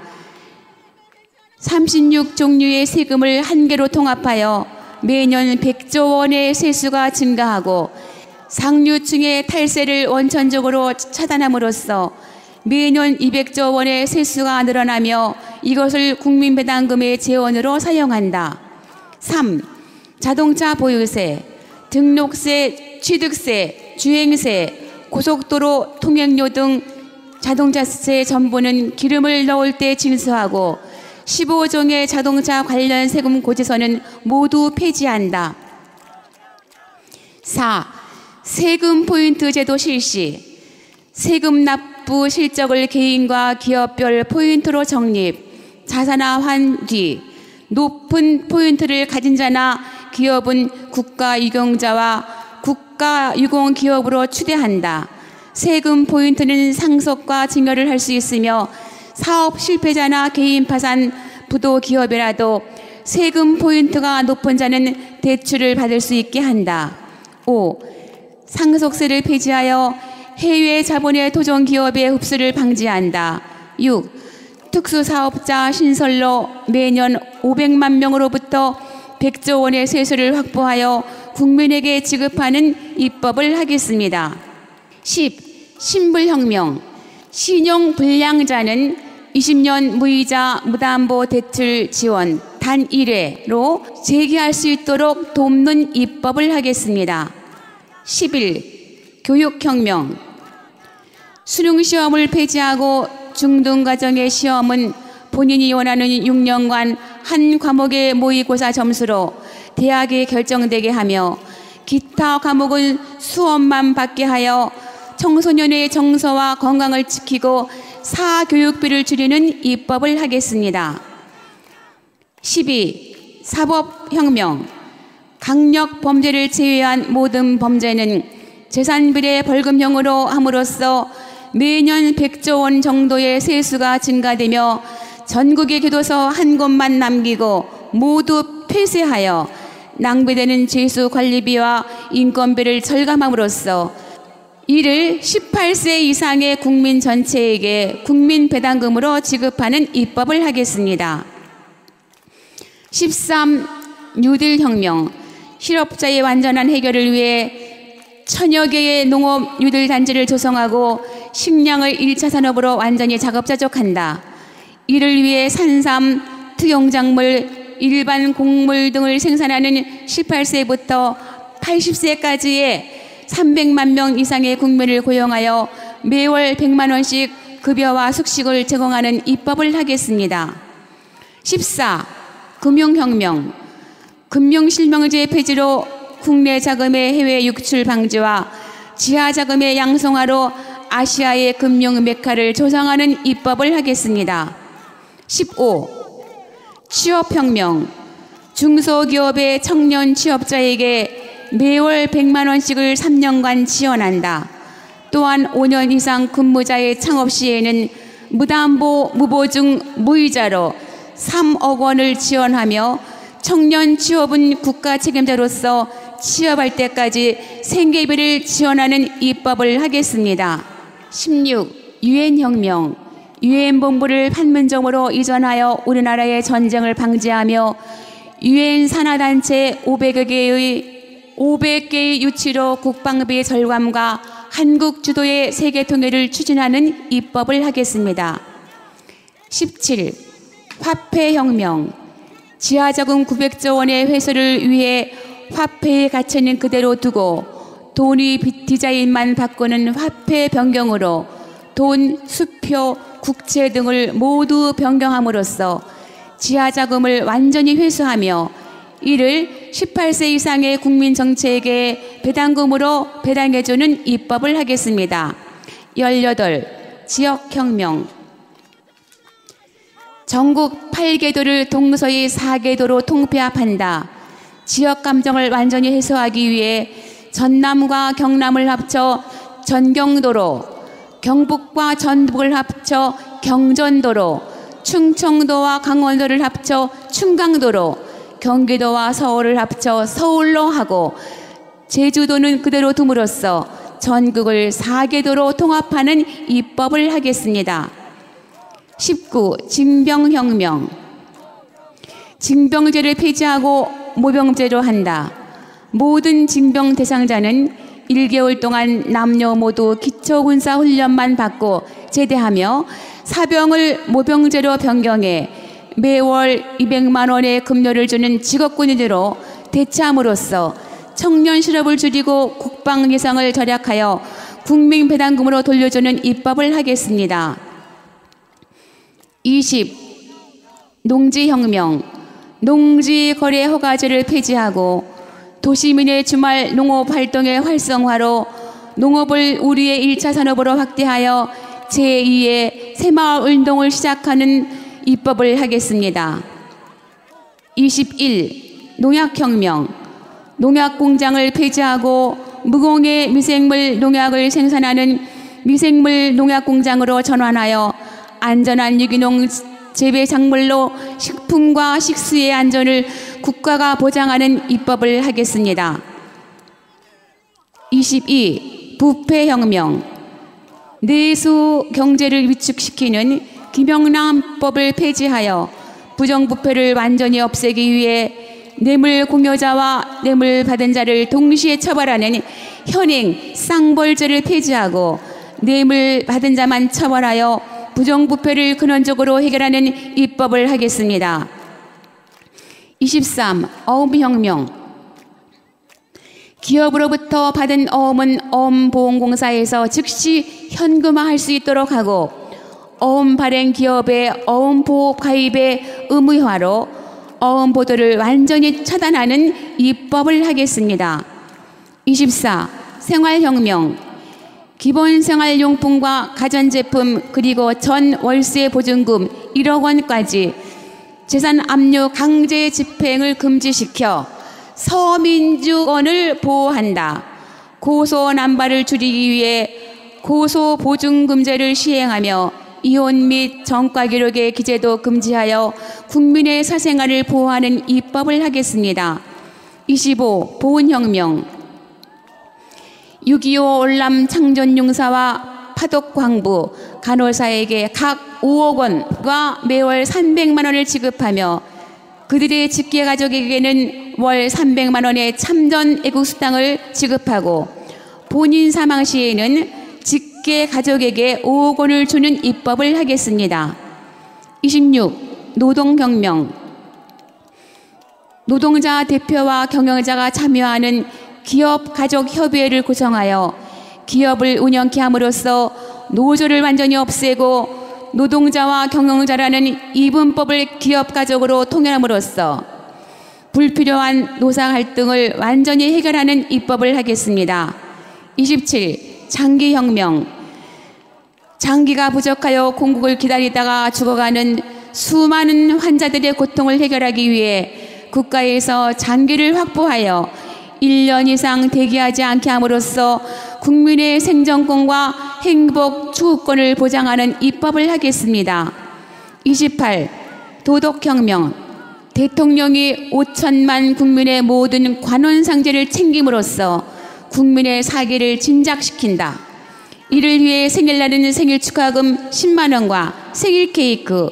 36종류의 세금을 한 개로 통합하여 매년 100조 원의 세수가 증가하고 상류층의 탈세를 원천적으로 차단함으로써 매년 200조 원의 세수가 늘어나며 이것을 국민배당금의 재원으로 사용한다. 3. 자동차 보유세, 등록세, 취득세, 주행세, 고속도로 통행료 등 자동차세 전부는 기름을 넣을 때 징수하고 15종의 자동차 관련 세금 고지서는 모두 폐지한다. 4. 세금 포인트 제도 실시, 세금 납부 실적을 개인과 기업별 포인트로 적립, 자산화한 뒤 높은 포인트를 가진 자나 기업은 국가유공자와 국가유공기업으로 추대한다. 세금 포인트는 상속과 증여를 할 수 있으며 사업 실패자나 개인 파산, 부도 기업이라도 세금 포인트가 높은 자는 대출을 받을 수 있게 한다. 5. 상속세를 폐지하여 해외 자본의 토종 기업의 흡수를 방지한다. 6. 특수사업자 신설로 매년 500만 명으로부터 100조 원의 세수를 확보하여 국민에게 지급하는 입법을 하겠습니다. 10. 신불혁명. 신용불량자는 20년 무이자 무담보 대출 지원 단 1회로 재기할 수 있도록 돕는 입법을 하겠습니다. 11. 교육혁명. 수능시험을 폐지하고 중등과정의 시험은 본인이 원하는 6년간 한 과목의 모의고사 점수로 대학이 결정되게 하며 기타 과목은 수업만 받게 하여 청소년의 정서와 건강을 지키고 사교육비를 줄이는 입법을 하겠습니다. 12. 사법혁명. 강력 범죄를 제외한 모든 범죄는 재산비례 벌금형으로 함으로써 매년 100조 원 정도의 세수가 증가되며 전국의 교도소 한 곳만 남기고 모두 폐쇄하여 낭비되는 죄수 관리비와 인건비를 절감함으로써 이를 18세 이상의 국민 전체에게 국민 배당금으로 지급하는 입법을 하겠습니다. 13. 뉴딜 혁명. 실업자의 완전한 해결을 위해 1000여 개의 농업 뉴딜 단지를 조성하고 식량을 1차 산업으로 완전히 자급자족한다. 이를 위해 산삼, 특용작물, 일반 곡물 등을 생산하는 18세부터 80세까지의 300만 명 이상의 국민을 고용하여 매월 100만 원씩 급여와 숙식을 제공하는 입법을 하겠습니다. 14. 금융혁명. 금융실명제 폐지로 국내 자금의 해외 유출 방지와 지하 자금의 양성화로 아시아의 금융 메카를 조성하는 입법을 하겠습니다. 15. 취업혁명. 중소기업의 청년 취업자에게 매월 100만 원씩을 3년간 지원한다. 또한 5년 이상 근무자의 창업 시에는 무담보, 무보증, 무이자로 3억 원을 지원하며 청년 취업은 국가 책임자로서 취업할 때까지 생계비를 지원하는 입법을 하겠습니다. 16. 유엔혁명. 유엔본부를 판문점으로 이전하여 우리나라의 전쟁을 방지하며 유엔 산하단체 500개의 유치로 국방비 절감과 한국 주도의 세계 통일을 추진하는 입법을 하겠습니다. 17. 화폐혁명. 지하자금 900조 원의 회수를 위해 화폐의 가치는 그대로 두고 돈이 디자인만 바꾸는 화폐 변경으로 돈, 수표, 국채 등을 모두 변경함으로써 지하자금을 완전히 회수하며 이를 18세 이상의 국민 전체에게 배당금으로 배당해주는 입법을 하겠습니다. 18. 지역혁명. 전국 8개도를 동서의 4개도로 통폐합한다. 지역 감정을 완전히 해소하기 위해 전남과 경남을 합쳐 전경도로, 경북과 전북을 합쳐 경전도로, 충청도와 강원도를 합쳐 충강도로, 경기도와 서울을 합쳐 서울로 하고 제주도는 그대로 둠으로써 전국을 4개도로 통합하는 입법을 하겠습니다. 19. 징병혁명. 징병제를 폐지하고 모병제로 한다. 모든 징병 대상자는 1개월 동안 남녀 모두 기초군사훈련만 받고 제대하며 사병을 모병제로 변경해 매월 200만 원의 급료를 주는 직업군인으로 대체함으로써 청년 실업을 줄이고 국방 예산을 절약하여 국민 배당금으로 돌려주는 입법을 하겠습니다. 20. 농지혁명. 농지거래 허가제를 폐지하고 도시민의 주말 농업활동의 활성화로 농업을 우리의 1차 산업으로 확대하여 제2의 새마을운동을 시작하는 입법을 하겠습니다. 21. 농약혁명. 농약공장을 폐지하고 무공해 미생물 농약을 생산하는 미생물 농약공장으로 전환하여 안전한 유기농 재배 작물로 식품과 식수의 안전을 국가가 보장하는 입법을 하겠습니다. 22. 부패혁명. 내수 경제를 위축시키는 김영란법을 폐지하여 부정부패를 완전히 없애기 위해 뇌물 공여자와 뇌물 받은 자를 동시에 처벌하는 현행 쌍벌죄를 폐지하고 뇌물 받은 자만 처벌하여 부정부패를 근원적으로 해결하는 입법을 하겠습니다. 23. 어음혁명. 기업으로부터 받은 어음은 어음보험공사에서 즉시 현금화할 수 있도록 하고 어음 발행 기업의 어음보호 가입의 의무화로 어음 보도를 완전히 차단하는 입법을 하겠습니다. 24. 생활혁명. 기본 생활용품과 가전제품 그리고 전 월세 보증금 1억 원까지 재산 압류 강제 집행을 금지시켜 서민주권을 보호한다. 고소 남발을 줄이기 위해 고소 보증금제를 시행하며 이혼 및 전과 기록의 기재도 금지하여 국민의 사생활을 보호하는 입법을 하겠습니다. 25. 보훈혁명. 6.25 월남 창전용사와 파독광부, 간호사에게 각 5억 원과 매월 300만 원을 지급하며 그들의 직계가족에게는 월 300만 원의 참전 애국수당을 지급하고 본인 사망 시에는 직계가족에게 5억 원을 주는 입법을 하겠습니다. 26. 노동혁명. 노동자 대표와 경영자가 참여하는 기업가족협의회를 구성하여 기업을 운영케 함으로써 노조를 완전히 없애고 노동자와 경영자라는 이분법을 기업가족으로 통일함으로써 불필요한 노사 갈등을 완전히 해결하는 입법을 하겠습니다. 27. 장기혁명. 장기가 부족하여 공급을 기다리다가 죽어가는 수많은 환자들의 고통을 해결하기 위해 국가에서 장기를 확보하여 1년 이상 대기하지 않게 함으로써 국민의 생존권과 행복 추구권을 보장하는 입법을 하겠습니다. 28. 도덕혁명. 대통령이 5천만 국민의 모든 관원상제를 챙김으로써 국민의 사기를 진작시킨다. 이를 위해 생일날에는 생일 축하금 10만 원과 생일 케이크,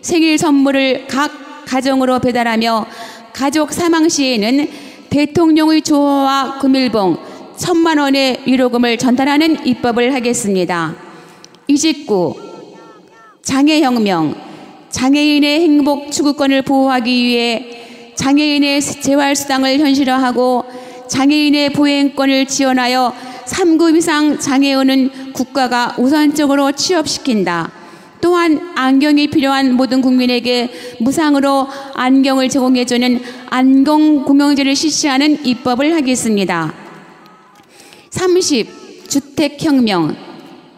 생일 선물을 각 가정으로 배달하며 가족 사망 시에는 대통령의 조화와 금일봉 1,000만 원의 위로금을 전달하는 입법을 하겠습니다. 29. 장애혁명. 장애인의 행복 추구권을 보호하기 위해 장애인의 재활수당을 현실화하고 장애인의 보행권을 지원하여 3급 이상 장애인은 국가가 우선적으로 취업시킨다. 또한 안경이 필요한 모든 국민에게 무상으로 안경을 제공해주는 안경공영제를 실시하는 입법을 하겠습니다. 30. 주택혁명.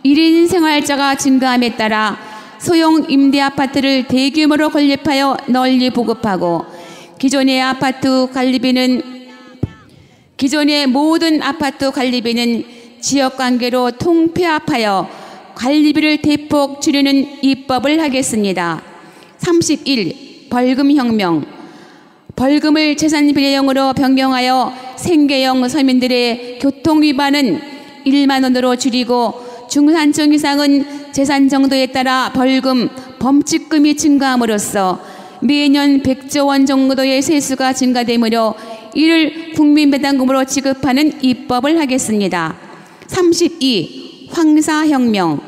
1인 생활자가 증가함에 따라 소형 임대아파트를 대규모로 건립하여 널리 보급하고 기존의 모든 아파트 관리비는 지역관계로 통폐합하여 관리비를 대폭 줄이는 입법을 하겠습니다. 31. 벌금혁명. 벌금을 재산비례형으로 변경하여 생계형 서민들의 교통위반은 1만 원으로 줄이고 중산층 이상은 재산 정도에 따라 벌금, 범칙금이 증가함으로써 매년 100조 원 정도의 세수가 증가되므로 이를 국민배당금으로 지급하는 입법을 하겠습니다. 32. 황사혁명.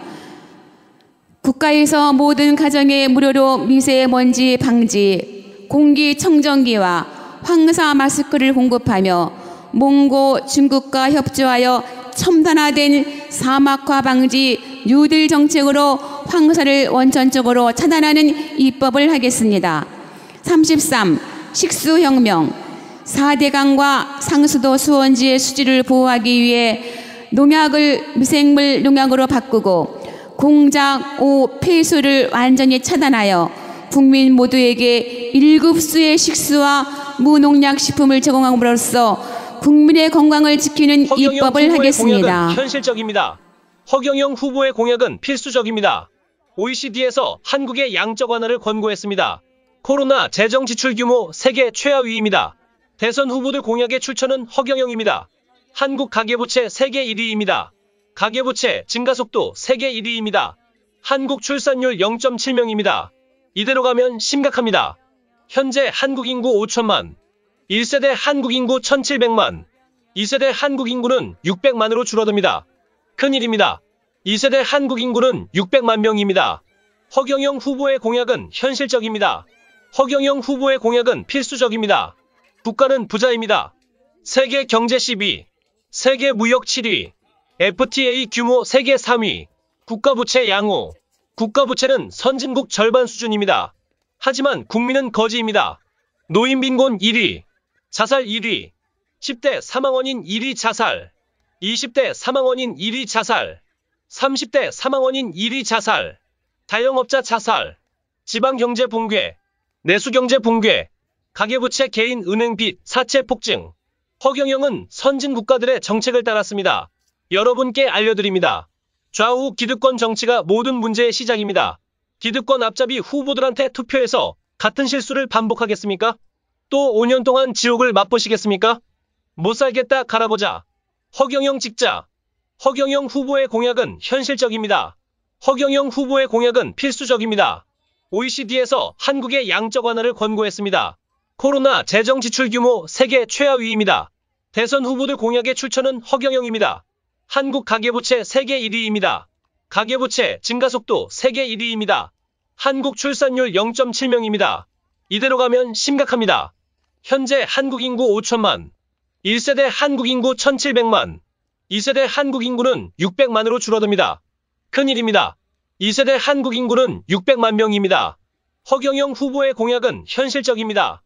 국가에서 모든 가정에 무료로 미세먼지 방지, 공기청정기와 황사 마스크를 공급하며 몽고 중국과 협조하여 첨단화된 사막화 방지 뉴딜 정책으로 황사를 원천적으로 차단하는 입법을 하겠습니다. 33. 식수혁명. 4대강과 상수도 수원지의 수질을 보호하기 위해 농약을 미생물 농약으로 바꾸고 공작, 폐수를 완전히 차단하여 국민 모두에게 1급수의 식수와 무농약 식품을 제공함으로써 국민의 건강을 지키는 입법을 하겠습니다. 공약은 현실적입니다. 허경영 후보의 공약은 필수적입니다. OECD에서 한국의 양적 완화를 권고했습니다. 코로나 재정 지출 규모 세계 최하위입니다. 대선 후보들 공약의 출처는 허경영입니다. 한국 가계부채 세계 1위입니다. 가계부채 증가속도 세계 1위입니다. 한국 출산율 0.7명입니다. 이대로 가면 심각합니다. 현재 한국 인구 5천만, 1세대 한국 인구 1,700만, 2세대 한국 인구는 600만으로 줄어듭니다. 큰일입니다. 2세대 한국 인구는 600만 명입니다. 허경영 후보의 공약은 현실적입니다. 허경영 후보의 공약은 필수적입니다. 국가는 부자입니다. 세계 경제 10위, 세계 무역 7위, FTA 규모 세계 3위, 국가부채 양호. 국가부채는 선진국 절반 수준입니다. 하지만 국민은 거지입니다. 노인빈곤 1위, 자살 1위, 10대 사망원인 1위 자살, 20대 사망원인 1위 자살, 30대 사망원인 1위 자살, 자영업자 자살, 지방경제 붕괴, 내수경제 붕괴, 가계부채 개인 은행빚 사채 폭증. 허경영은 선진국가들의 정책을 따랐습니다. 여러분께 알려드립니다. 좌우 기득권 정치가 모든 문제의 시작입니다. 기득권 앞잡이 후보들한테 투표해서 같은 실수를 반복하겠습니까? 또 5년 동안 지옥을 맛보시겠습니까? 못 살겠다 갈아보자. 허경영 직자. 허경영 후보의 공약은 현실적입니다. 허경영 후보의 공약은 필수적입니다. OECD에서 한국의 양적 완화를 권고했습니다. 코로나 재정 지출 규모 세계 최하위입니다. 대선 후보들 공약의 출처는 허경영입니다. 한국 가계부채 세계 1위입니다. 가계부채 증가속도 세계 1위입니다. 한국 출산율 0.7명입니다. 이대로 가면 심각합니다. 현재 한국 인구 5천만, 1세대 한국 인구 1,700만, 2세대 한국 인구는 600만으로 줄어듭니다. 큰일입니다. 2세대 한국 인구는 600만 명입니다. 허경영 후보의 공약은 현실적입니다.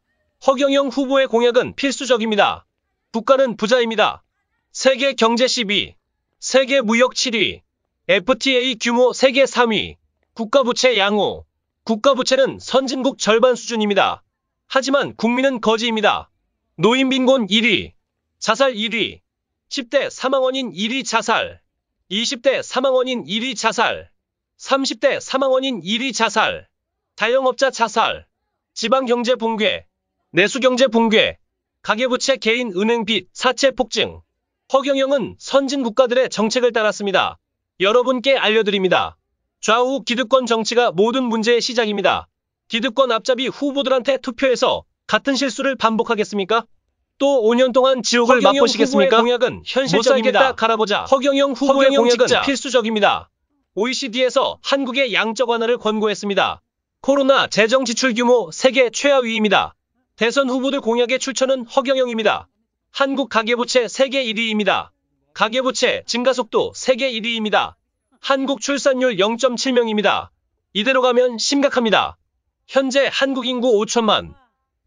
허경영 후보의 공약은 필수적입니다. 국가는 부자입니다. 세계 경제 10위, 세계 무역 7위, FTA 규모 세계 3위, 국가부채 양호. 국가부채는 선진국 절반 수준입니다. 하지만 국민은 거지입니다. 노인빈곤 1위, 자살 1위, 10대 사망원인 1위 자살, 20대 사망원인 1위 자살, 30대 사망원인 1위 자살, 자영업자 자살, 지방경제 붕괴, 내수경제 붕괴, 가계부채 개인 은행빚 사채 폭증. 허경영은 선진국가들의 정책을 따랐습니다. 여러분께 알려드립니다. 좌우 기득권 정치가 모든 문제의 시작입니다. 기득권 앞잡이 후보들한테 투표해서 같은 실수를 반복하겠습니까? 또 5년 동안 지옥을 맛보시겠습니까? 공약은 현실적입니다. 못 살겠다 갈아보자. 허경영 후보의 공약은 필수적입니다. OECD에서 한국의 양적 완화를 권고했습니다. 코로나 재정 지출 규모 세계 최하위입니다. 대선 후보들 공약의 출처는 허경영입니다. 한국 가계부채 세계 1위입니다. 가계부채 증가속도 세계 1위입니다. 한국 출산율 0.7명입니다. 이대로 가면 심각합니다. 현재 한국 인구 5천만,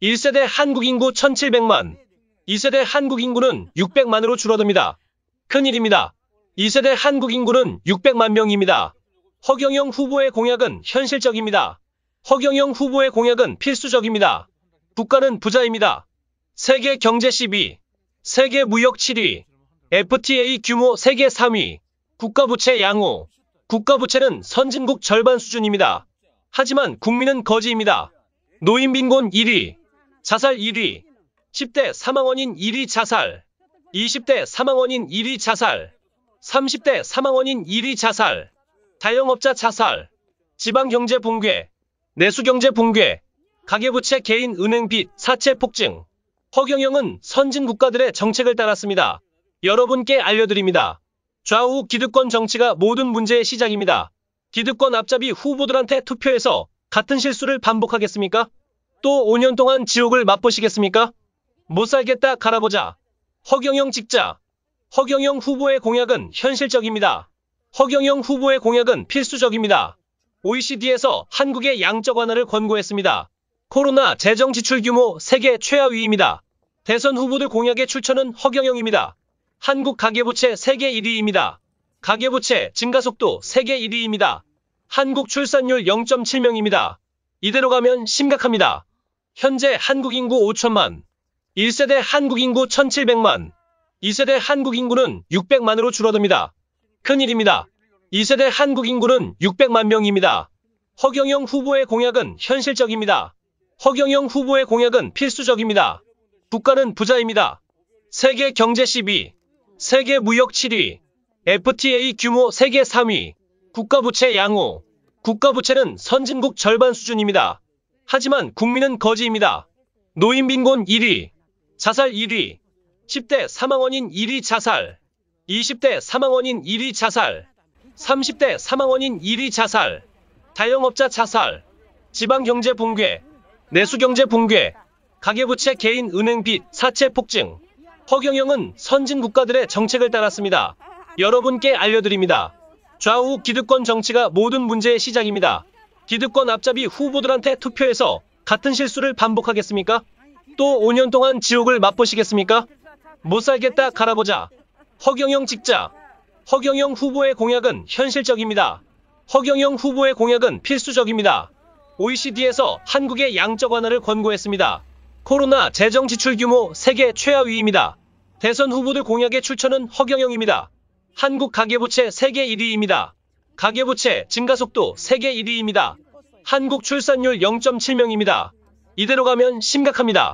1세대 한국 인구 1,700만, 2세대 한국 인구는 600만으로 줄어듭니다. 큰일입니다. 2세대 한국 인구는 600만 명입니다. 허경영 후보의 공약은 현실적입니다. 허경영 후보의 공약은 필수적입니다. 국가는 부자입니다. 세계 경제 10위, 세계 무역 7위, FTA 규모 세계 3위, 국가부채 양호. 국가부채는 선진국 절반 수준입니다. 하지만 국민은 거지입니다. 노인빈곤 1위, 자살 1위, 10대 사망원인 1위 자살, 20대 사망원인 1위 자살, 30대 사망원인 1위 자살, 자영업자 자살, 지방경제 붕괴, 내수경제 붕괴, 가계부채 개인 은행빚 사채 폭증. 허경영은 선진국가들의 정책을 따랐습니다. 여러분께 알려드립니다. 좌우 기득권 정치가 모든 문제의 시작입니다. 기득권 앞잡이 후보들한테 투표해서 같은 실수를 반복하겠습니까? 또 5년 동안 지옥을 맛보시겠습니까? 못 살겠다 갈아보자. 허경영 직자. 허경영 후보의 공약은 현실적입니다. 허경영 후보의 공약은 필수적입니다. OECD에서 한국의 양적 완화를 권고했습니다. 코로나 재정 지출 규모 세계 최하위입니다. 대선 후보들 공약의 출처는 허경영입니다. 한국 가계부채 세계 1위입니다. 가계부채 증가속도 세계 1위입니다. 한국 출산율 0.7명입니다. 이대로 가면 심각합니다. 현재 한국 인구 5천만, 1세대 한국 인구 1,700만, 2세대 한국 인구는 600만으로 줄어듭니다. 큰일입니다. 2세대 한국 인구는 600만 명입니다. 허경영 후보의 공약은 현실적입니다. 허경영 후보의 공약은 필수적입니다. 국가는 부자입니다. 세계 경제 10위, 세계 무역 7위, FTA 규모 세계 3위. 국가부채 양호. 국가부채는 선진국 절반 수준입니다. 하지만 국민은 거지입니다. 노인빈곤 1위. 자살 1위. 10대 사망원인 1위 자살. 20대 사망원인 1위 자살. 30대 사망원인 1위 자살. 자영업자 자살. 지방경제 붕괴. 내수경제 붕괴. 가계부채 개인 은행빚 사채 폭증. 허경영은 선진국가들의 정책을 따랐습니다. 여러분께 알려드립니다. 좌우 기득권 정치가 모든 문제의 시작입니다. 기득권 앞잡이 후보들한테 투표해서 같은 실수를 반복하겠습니까? 또 5년 동안 지옥을 맛보시겠습니까? 못 살겠다 갈아보자. 허경영 직자. 허경영 후보의 공약은 현실적입니다. 허경영 후보의 공약은 필수적입니다. OECD에서 한국의 양적 완화를 권고했습니다. 코로나 재정 지출 규모 세계 최하위입니다. 대선 후보들 공약의 출처는 허경영입니다. 한국 가계부채 세계 1위입니다. 가계부채 증가속도 세계 1위입니다. 한국 출산율 0.7명입니다. 이대로 가면 심각합니다.